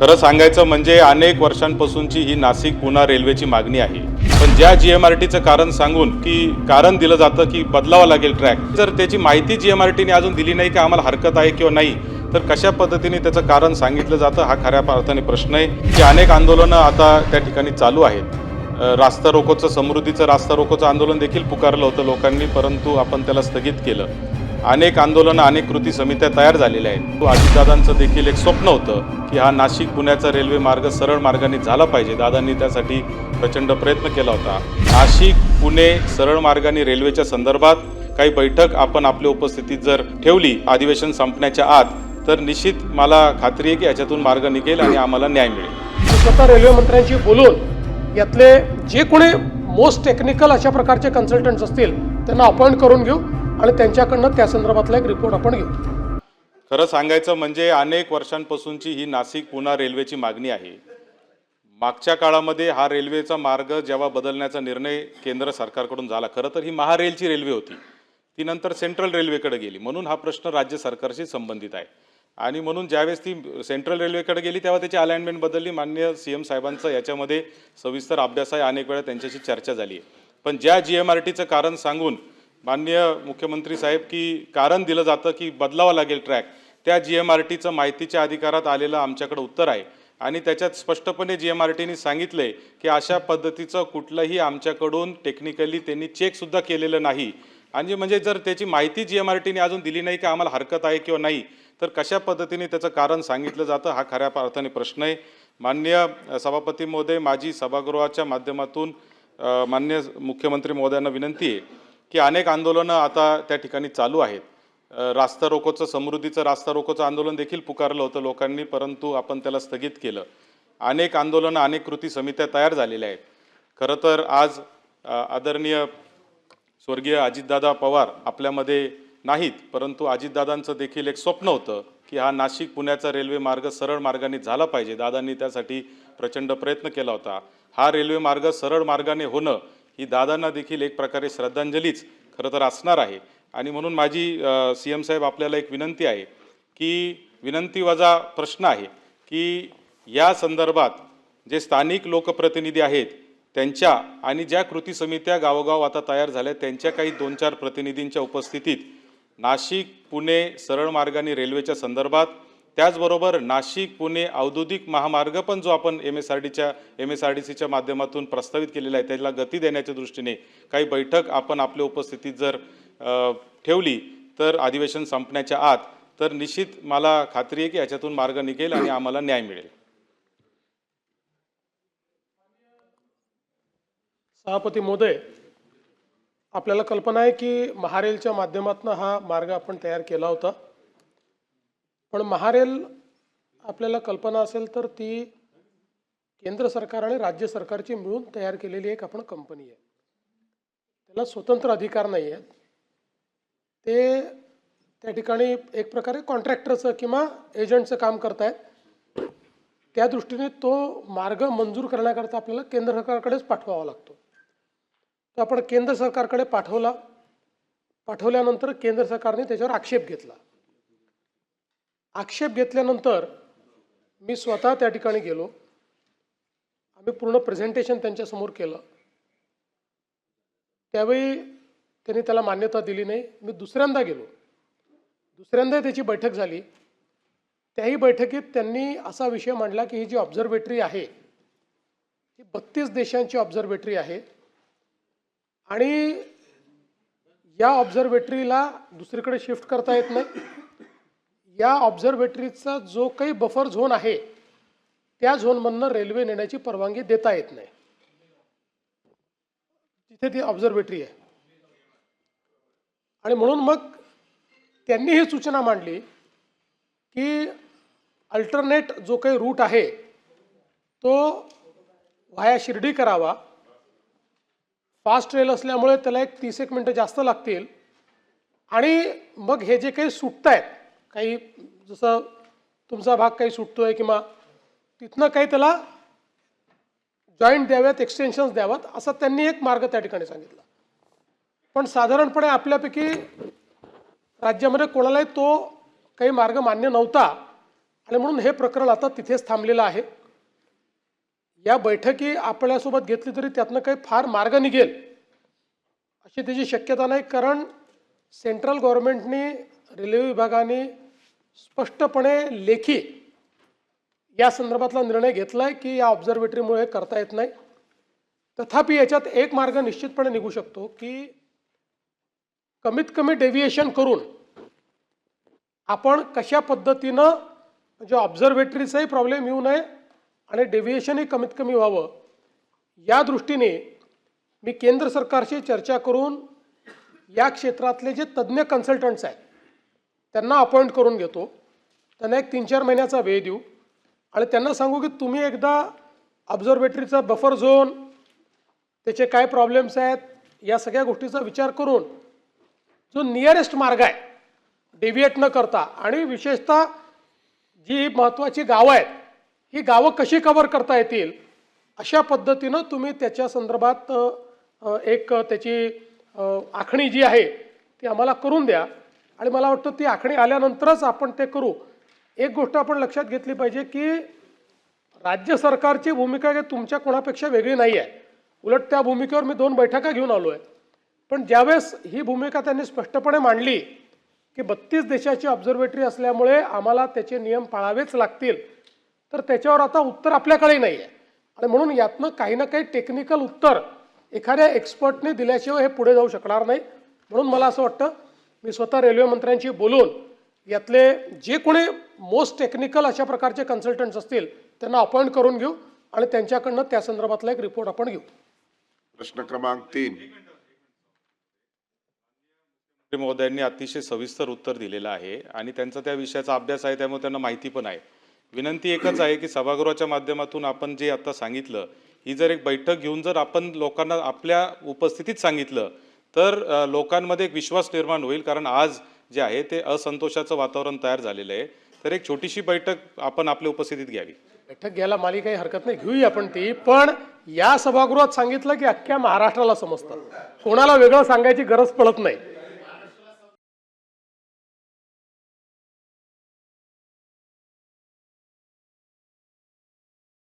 खरं सांगायचं म्हणजे अनेक वर्षांपासूनची ही नाशिक पुणे रेल्वेची मागणी आहे। पण ज्या जीएमआरटीचं कारण सांगून की कारण दिलं जातं की बदलावा लागेल ट्रॅक, जर त्याची माहिती जीएमआरटीने अजून दिली नाही की आम्हाला हरकत आहे किंवा नाही, तर कशा पद्धतीने त्याचं कारण सांगितलं जातं हा खऱ्या अर्थाने प्रश्न आहे। की अनेक आंदोलनं आता त्या ठिकाणी चालू आहेत। रास्ता रोकोचं समृद्धीचं रास्ता रोकोचं आंदोलन देखील पुकारलं होतं लोकांनी, परंतु आपण त्याला स्थगित केलं। अनेक आंदोलनं अनेक कृती समित्या तयार झालेल्या आहेत। अजितदादांचं देखील एक स्वप्न होतं की हा नाशिक पुण्याचा रेल्वे मार्ग सरळ मार्गाने झाला पाहिजे। दादांनी त्यासाठी प्रचंड प्रयत्न केला होता। नाशिक पुणे सरळ मार्गाने रेल्वेच्या संदर्भात काही बैठक आपण आपल्या उपस्थितीत जर ठेवली अधिवेशन संपण्याच्या आत, तर निश्चित मला खात्री आहे की याच्यातून मार्ग निघेल आणि आम्हाला न्याय मिळेल। स्वतः रेल्वे मंत्र्यांशी बोलून यातले जे कोणी मोस्ट टेक्निकल अशा प्रकारचे कन्सल्टंट्स असतील त्यांना अपॉइंट करून घेऊ आणि त्यांच्याकडनं त्या संदर्भातला एक रिपोर्ट आपण घेऊ। खरं सांगायचं म्हणजे अनेक वर्षांपासूनची ही नाशिक पुणे रेल्वेची मागणी आहे। मागच्या काळामध्ये हा रेल्वेचा मार्ग जेव्हा बदलण्याचा निर्णय केंद्र सरकारकडून झाला, खरं तर ही महारेलची रेल्वे होती, ती नंतर सेंट्रल रेल्वेकडे गेली, म्हणून हा प्रश्न राज्य सरकारशी संबंधित आहे। आणि म्हणून ज्यावेळेस ती सेंट्रल रेल्वेकडे गेली तेव्हा त्याची अलाइनमेंट बदलली। माननीय सीएम साहेबांचा याच्यामध्ये सविस्तर अभ्यास आहे, अनेक वेळा त्यांच्याशी चर्चा झाली आहे। पण ज्या जीएमआरटीचं कारण सांगून माननीय मुख्यमंत्री साहेब की कारण दिलं जातं की बदलावा लागेल ट्रॅक, त्या जीएमआरटीचं माहितीच्या अधिकारात आलेलं आमच्याकडे उत्तर आहे। आणि त्याच्यात स्पष्टपणे जीएमआरटीने सांगितलंय की अशा पद्धतीचं कुठलंही आमच्याकडून टेक्निकली त्यांनी चेकसुद्धा केलेलं नाही। आणि म्हणजे जर त्याची माहिती जीएमआरटीने अजून दिली नाही की आम्हाला हरकत आहे किंवा नाही, तर कशा पद्धतीने त्याचं कारण सांगितलं जातं हा खऱ्या अर्थाने प्रश्न आहे। माननीय सभापती महोदय, माझी सभागृहाच्या माध्यमातून माननीय मुख्यमंत्री महोदयांना विनंती आहे की अनेक आंदोलनं आता त्या ठिकाणी चालू आहेत। रास्ता रोकोचं समृद्धीचं रास्ता रोकोचं आंदोलन देखील पुकारलं होतं लोकांनी, परंतु आपण त्याला स्थगित केलं। अनेक आंदोलनं अनेक कृती समित्या तयार झालेल्या आहेत। खरं तर आज आदरणीय स्वर्गीय अजितदादा पवार आपल्यामध्ये नाहीत, परंतु अजितदादांचं देखील एक स्वप्न होतं की हा नाशिक पुण्याचा रेल्वे मार्ग सरळ मार्गाने झाला पाहिजे। दादांनी त्यासाठी प्रचंड प्रयत्न केला होता। हा रेल्वे मार्ग सरळ मार्गाने होणं ही दादांना देखील एक प्रकारे श्रद्धांजलीच खरं तर असणार आहे। आणि म्हणून माझी सीएम साहेब आपल्याला एक विनंती आहे की विनंती वजा प्रश्न आहे की या संदर्भात जे स्थानिक लोकप्रतिनिधी आहेत त्यांच्या आणि ज्या कृती समित्या गावोगाव आता तयार झाल्या त्यांच्या काही 2-4 प्रतिनिधींच्या उपस्थितीत नाशिक पुणे सरळ मार्गाने रेल्वेच्या संदर्भात, त्याचबरोबर नाशिक पुणे औद्योगिक महामार्ग पण जो आपण एमएसआरडीसीच्या माध्यमातून प्रस्तावित केलेला आहे त्याला गती देण्याच्या दृष्टीने काही बैठक आपण आपल्या उपस्थितीत जर ठेवली, तर अधिवेशन संपण्याच्या आत, तर निश्चित मला खात्री आहे की याच्यातून मार्ग निघेल आणि आम्हाला न्याय मिळेल। सभापती महोदय, आपल्याला कल्पना आहे की महारेलच्या माध्यमातून हा मार्ग आपण तयार केला होता। पण महारेल आपल्याला कल्पना असेल तर ती केंद्र सरकार आणि राज्य सरकारची मिळून तयार केलेली एक आपण कंपनी आहे। त्याला स्वतंत्र अधिकार नाही आहेत। ते त्या ठिकाणी एक प्रकारे कॉन्ट्रॅक्टरचं किंवा एजंटचं काम करतायत। त्या दृष्टीने तो मार्ग मंजूर करण्याकरता आपल्याला केंद्र सरकारकडेच पाठवावा लागतो। तर आपण केंद्र सरकारकडे पाठवल्यानंतर केंद्र सरकारने त्याच्यावर आक्षेप घेतला। आक्षेप घेतल्यानंतर मी स्वतः त्या ठिकाणी गेलो, आम्ही पूर्ण प्रेझेंटेशन त्यांच्यासमोर केलं। त्यावेळी त्यांनी त्याला मान्यता दिली नाही। मी दुसऱ्यांदा गेलो, दुसऱ्यांदा त्याची बैठक झाली। त्याही बैठकीत त्यांनी असा विषय मांडला की ही जी ऑब्झर्वेटरी आहे ही 32 देशांची ऑब्झर्वेटरी आहे आणि या ऑब्झर्वेटरीला दुसरीकडे शिफ्ट करता येत नाही। या ऑब्झर्वेटरीचा जो काही बफर झोन आहे त्या झोनमधनं रेल्वे नेण्याची परवानगी देता येत नाही तिथे ती ऑब्झर्वेटरी आहे। आणि म्हणून मग त्यांनी ही सूचना मांडली की अल्टरनेट जो काही रूट आहे तो व्हाया शिर्डी करावा। फास्ट रेल असल्यामुळे त्याला एक 30 मिनिटं जास्त लागतील आणि मग हे जे काही सुटतायत, काही जसं तुमचा भाग काही सुटतोय किंवा तिथनं काही त्याला जॉईंट द्याव्यात, एक्सटेन्शन्स द्याव्यात, असा त्यांनी एक मार्ग त्या ठिकाणी सांगितला। पण साधारणपणे आपल्यापैकी राज्यामध्ये कोणालाही तो काही मार्ग मान्य नव्हता आणि म्हणून हे प्रकरण आता तिथेच थांबलेलं आहे. या बैठकी आपल्यासोबत घेतली तरी त्यातनं काही फार मार्ग निघेल अशी त्याची शक्यता नाही, कारण सेंट्रल गव्हर्नमेंटने रेल्वे विभागाने स्पष्टपणे लेखी या संदर्भातला निर्णय घेतला आहे की या ऑब्झर्वेटरीमुळे करता येत नाही. तथापि याच्यात एक मार्ग निश्चितपणे निघू शकतो की कमीत कमी डेव्हिएशन करून आपण कशा पद्धतीनं म्हणजे ऑब्झर्वेटरीचाही प्रॉब्लेम येऊ नये आणि डेव्हिएशनही कमीत कमी व्हावं या दृष्टीने मी केंद्र सरकारशी चर्चा करून या क्षेत्रातले जे तज्ज्ञ कन्सल्टंट्स आहेत त्यांना अपॉइंट करून घेतो. त्यांना एक 3-4 महिन्याचा वेळ देऊ आणि त्यांना सांगू की तुम्ही एकदा ऑब्झर्वेटरीचा बफर झोन, त्याचे काय प्रॉब्लेम्स आहेत, या सगळ्या गोष्टीचा विचार करून जो नियरेस्ट मार्ग आहे डेव्हिएट न करता आणि विशेषतः जी महत्त्वाची गावं आहेत ही गावं कशी कव्हर करता येतील अशा पद्धतीनं तुम्ही त्याच्या संदर्भात एक त्याची आखणी जी आहे ती आम्हाला करून द्या. आणि मला वाटतं ती आखणी आल्यानंतरच आपण ते करू. एक गोष्ट आपण लक्षात घेतली पाहिजे की राज्य सरकारची भूमिका काही तुमच्या कोणापेक्षा वेगळी नाही आहे. उलट त्या भूमिकेवर मी 2 बैठका घेऊन आलो आहे. पण ज्यावेळेस ही भूमिका त्यांनी स्पष्टपणे मांडली की 32 देशाची ऑब्झर्वेटरी असल्यामुळे आम्हाला त्याचे नियम पाळावेच लागतील, तर त्याच्यावर आता उत्तर आपल्याकडे नाही आहे. आणि म्हणून यातनं काही ना काही टेक्निकल उत्तर एखाद्या एक्सपर्टने दिल्याशिवाय हे पुढे जाऊ शकणार नाही. म्हणून मला असं वाटतं मी स्वतः रेल्वे मंत्र्यांशी बोलून यातले जे कोणी मोस्ट टेक्निकल अशा प्रकारचे कन्सल्टंट्स असतील त्यांना अपॉइंट करून घेऊ आणि त्यांच्याकडनं त्या संदर्भातला एक रिपोर्ट आपण घेऊ. प्रश्न क्रमांक 3. महोदयांनी अतिशय सविस्तर उत्तर दिलेलं आहे आणि त्यांचा त्या विषयाचा अभ्यास आहे, त्यामुळे त्यांना माहिती पण आहे. विनंती एकच आहे की सभागृहाच्या माध्यमातून आपण जे आता सांगितलं ही जर एक बैठक घेऊन जर आपण लोकांना आपल्या उपस्थितीत सांगितलं तर लोकांमध्ये एक विश्वास निर्माण होईल. कारण आज जे आहे ते असंतोषाचं वातावरण तयार झालेलं आहे. तर एक छोटीशी बैठक आपण आपल्या उपस्थितीत घ्यावी. बैठक घ्यायला मला काही हरकत नाही, घेऊया आपण ती. पण या सभागृहात सांगितलं की अख्ख्या महाराष्ट्राला समजतं, कोणाला वेगळं सांगायची गरज पडत नाही.